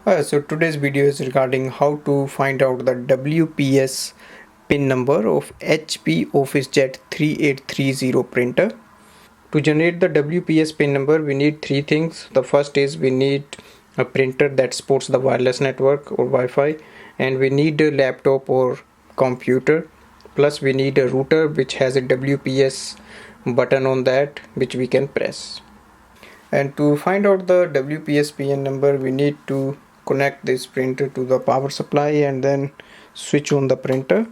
So today's video is regarding how to find out the WPS pin number of HP OfficeJet 3830 printer. To generate the WPS pin number, we need three things. The first is we need a printer that supports the wireless network or Wi-Fi, and we need a laptop or computer. Plus we need a router which has a WPS button on that which we can press. And to find out the WPS pin number, we need to connect this printer to the power supply and then switch on the printer.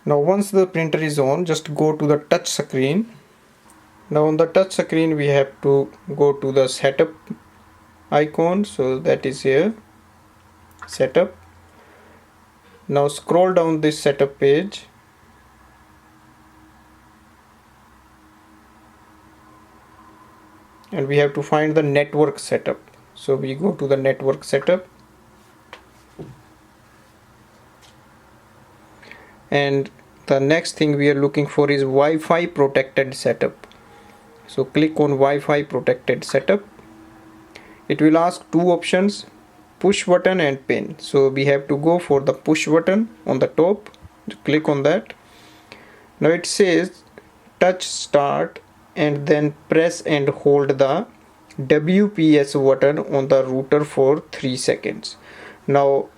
Now once the printer is on, just go to the touch screen. Now on the touch screen we have to go to the setup icon, so that is here, setup. Now scroll down this setup page and we have to find the network setup. So we go to the network setup and the next thing we are looking for is Wi-Fi protected setup. So click on Wi-Fi protected setup. It will ask two options, push button and pin. So we have to go for the push button on the top. Click on that. Now it says touch start and then press and hold the WPS button on the router for 3 seconds. Now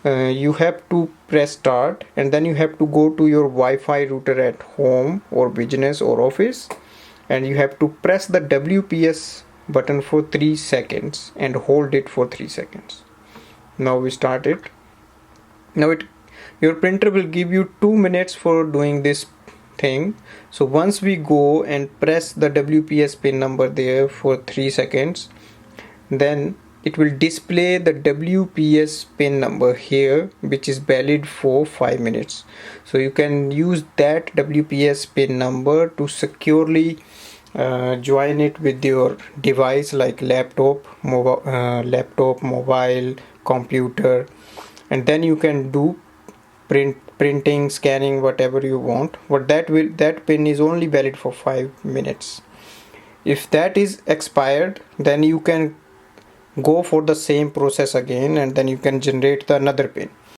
you have to press start and then you have to go to your Wi-Fi router at home or business or office, and you have to press the WPS button for 3 seconds and hold it for 3 seconds. Now we start it. Now your printer will give you 2 minutes for doing this thing. So once we go and press the WPS pin number there for 3 seconds, then it will display the WPS pin number here, which is valid for 5 minutes. So you can use that WPS pin number to securely join it with your device like laptop, mobile, computer, and then you can do printing, scanning, whatever you want. But that pin is only valid for 5 minutes. If that is expired, then you can go for the same process again and then you can generate the another pin.